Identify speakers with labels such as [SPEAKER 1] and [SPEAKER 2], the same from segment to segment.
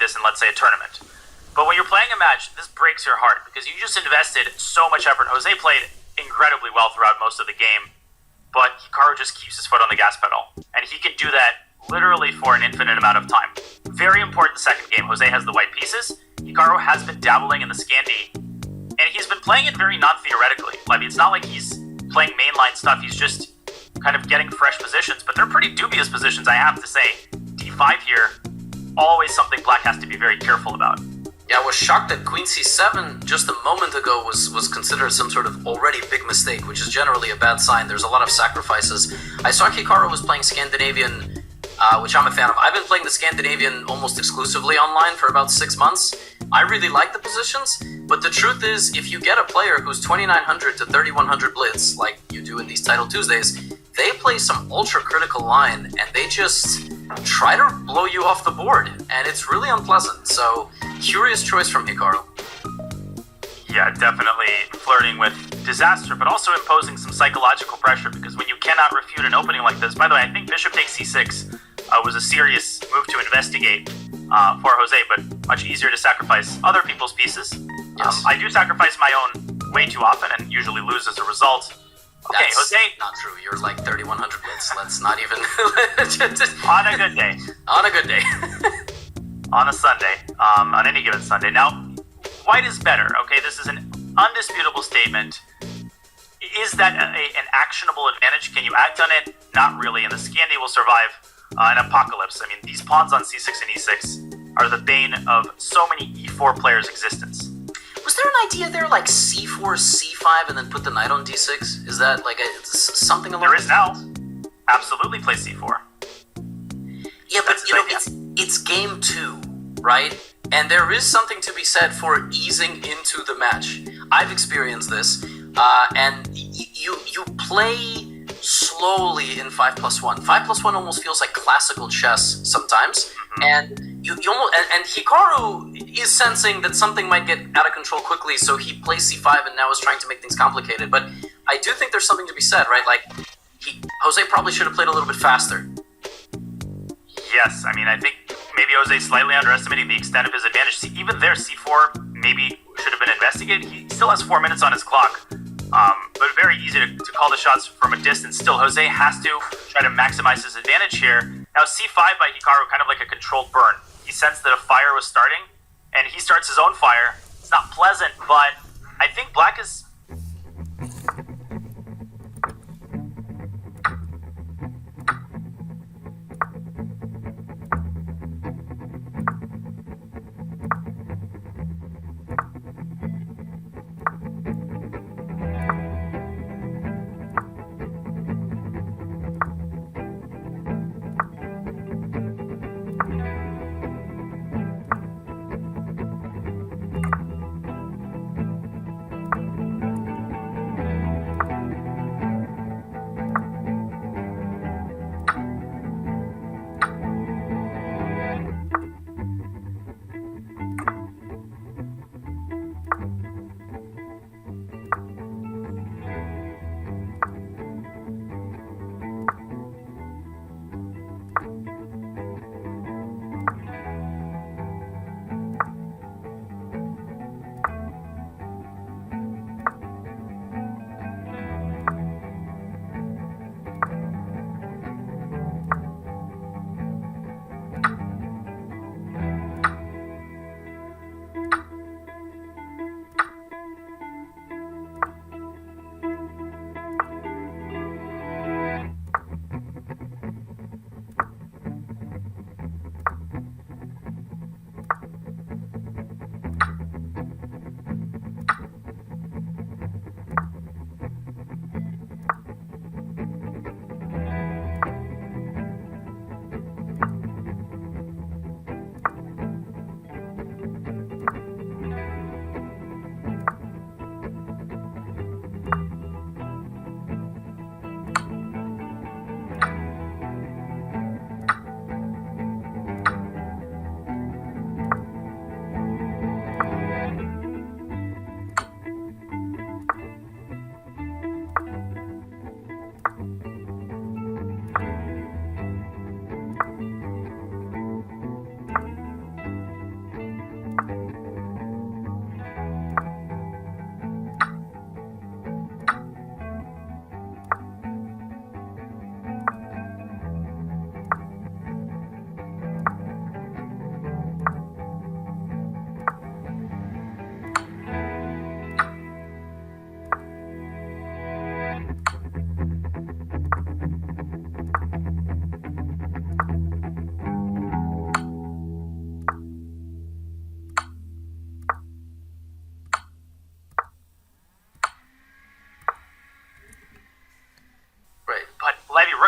[SPEAKER 1] this in, let's say, a tournament. But when you're playing a match, this breaks your heart because you just invested so much effort. Jose played incredibly well throughout most of the game, but Hikaru just keeps his foot on the gas pedal. And he can do that literally for an infinite amount of time. Very important second game. Jose has the white pieces. Hikaru has been dabbling in the Scandi, and he's been playing it very non-theoretically. I mean, it's not like he's playing mainline stuff. He's just kind of getting fresh positions, but they're pretty dubious positions, I have to say. D5 here, always something Black has to be very careful about.
[SPEAKER 2] Yeah, I was shocked that Queen C7 just a moment ago was considered some sort of already big mistake, which is generally a bad sign. There's a lot of sacrifices. I saw Hikaru was playing Scandinavian, which I'm a fan of. I've been playing the Scandinavian almost exclusively online for about 6 months. I really like the positions, but the truth is, if you get a player who's 2900 to 3100 blitz, like you do in these Title Tuesdays, they play some ultra-critical line, and they just try to blow you off the board, and it's really unpleasant. So, curious choice from Hikaru.
[SPEAKER 1] Yeah, definitely flirting with disaster, but also imposing some psychological pressure, because when you cannot refute an opening like this, by the way, I think bishop takes c6 was a serious move to investigate for Jose, but much easier to sacrifice other people's pieces.
[SPEAKER 2] Yes.
[SPEAKER 1] I do sacrifice my own way too often and usually lose as a result. Okay,
[SPEAKER 2] That's
[SPEAKER 1] Jose.
[SPEAKER 2] not true. You're like 3100 blitz. Let's not even...
[SPEAKER 1] On a good day.
[SPEAKER 2] On a good day.
[SPEAKER 1] On a Sunday. On any given Sunday. Now, white is better. Okay, this is an undisputable statement. Is that an actionable advantage? Can you act on it? Not really, and the Scandi will survive an apocalypse. I mean, these pawns on c6 and e6 are the bane of so many e4 players' existence.
[SPEAKER 2] Was there an idea there like c4, c5, and then put the knight on d6? Is that like something along?
[SPEAKER 1] There is now. Absolutely play c4.
[SPEAKER 2] Yeah, but you know, it's game 2, right? And there is something to be said for easing into the match. I've experienced this, and you play slowly in 5+1. 5+1 almost feels like classical chess sometimes, and you almost and Hikaru is sensing that something might get out of control quickly, so he plays c5 and now is trying to make things complicated. But I do think there's something to be said, right? Like Jose probably should have played a little bit faster.
[SPEAKER 1] Yes, I mean, I think maybe Jose slightly underestimating the extent of his advantage. See, even there, c4 maybe should have been investigated. He still has 4 minutes on his clock, but very easy to call the shots from a distance. Still, Jose has to try to maximize his advantage here. Now, c5 by Hikaru, kind of like a controlled burn. He sensed that a fire was starting, and he starts his own fire. It's not pleasant, but I think Black is...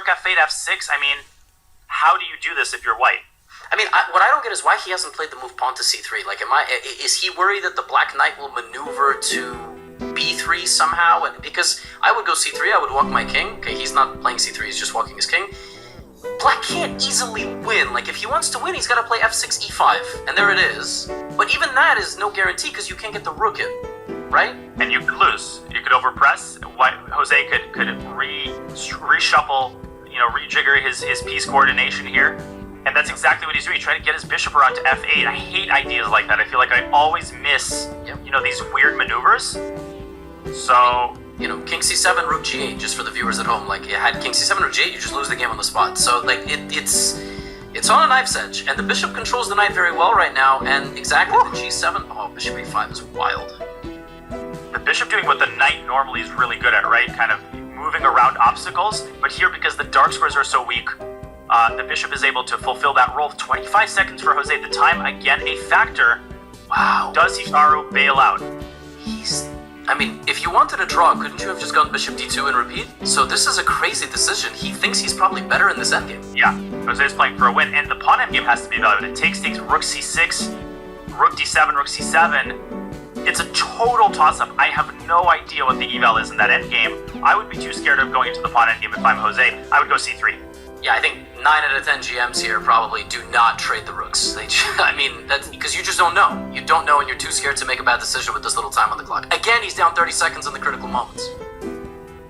[SPEAKER 1] rook f8, f6. I mean, how do you do this if you're white?
[SPEAKER 2] I mean, what I don't get is why he hasn't played the move pawn to c3. Like, is he worried that the black knight will maneuver to b3 somehow? And because I would go c3, I would walk my king. Okay, he's not playing c3, he's just walking his king. Black can't easily win. Like, if he wants to win, he's got to play f6, e5, and there it is. But even that is no guarantee because you can't get the rook in, right?
[SPEAKER 1] And you could lose. You could overpress. Jose could reshuffle, rejigger his piece coordination here. And that's exactly what he's doing. He's trying to get his bishop around to f8. I hate ideas like that. I feel like I always miss, these weird maneuvers. So...
[SPEAKER 2] king c7, rook g8, just for the viewers at home. Like, you had king c7, rook g8, you just lose the game on the spot. So, like, it's on a knife's edge. And the bishop controls the knight very well right now. And exactly the g7... Oh, bishop a5 is wild.
[SPEAKER 1] The bishop doing what the knight normally is really good at, right? Kind of moving around obstacles. But here, because the dark squares are so weak... the bishop is able to fulfill that role. 25 seconds for Jose. The time, again, a factor.
[SPEAKER 2] Wow.
[SPEAKER 1] Does Hikaru bail out?
[SPEAKER 2] If you wanted a draw, couldn't you have just gone bishop d2 and repeat? So this is a crazy decision. He thinks he's probably better in this endgame.
[SPEAKER 1] Yeah, Jose's playing for a win, and the pawn endgame has to be evaluated. It takes rook c6, rook d7, rook c7. It's a total toss-up. I have no idea what the eval is in that endgame. I would be too scared of going into the pawn endgame if I'm Jose. I would go c3.
[SPEAKER 2] Yeah, I think 9 out of 10 GMs here probably do not trade the rooks. That's because you just don't know. You don't know and you're too scared to make a bad decision with this little time on the clock. Again, he's down 30 seconds in the critical moments.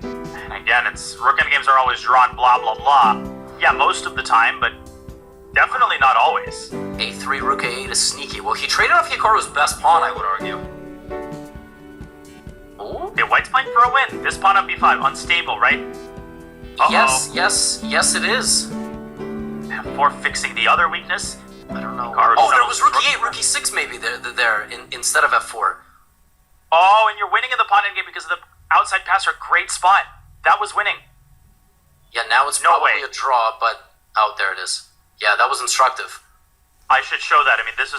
[SPEAKER 1] And again, it's rook endgames are always drawn, blah, blah, blah. Yeah, most of the time, but definitely not always.
[SPEAKER 2] a3, rook a8 is sneaky. Well, he traded off Hikaru's best pawn, I would argue. Ooh.
[SPEAKER 1] Okay, white's playing for a win. This pawn on b5, unstable, right? Uh-oh.
[SPEAKER 2] Yes, it is.
[SPEAKER 1] For fixing the other weakness, I don't know.
[SPEAKER 2] There was rook e8, rook e6 maybe there instead of f4.
[SPEAKER 1] Oh, and you're winning in the pawn endgame because of the outside passer. Great spot. That was winning.
[SPEAKER 2] Yeah, now it's probably a draw, but... Oh, there it is. Yeah, that was instructive.
[SPEAKER 1] I should show that. I mean, this was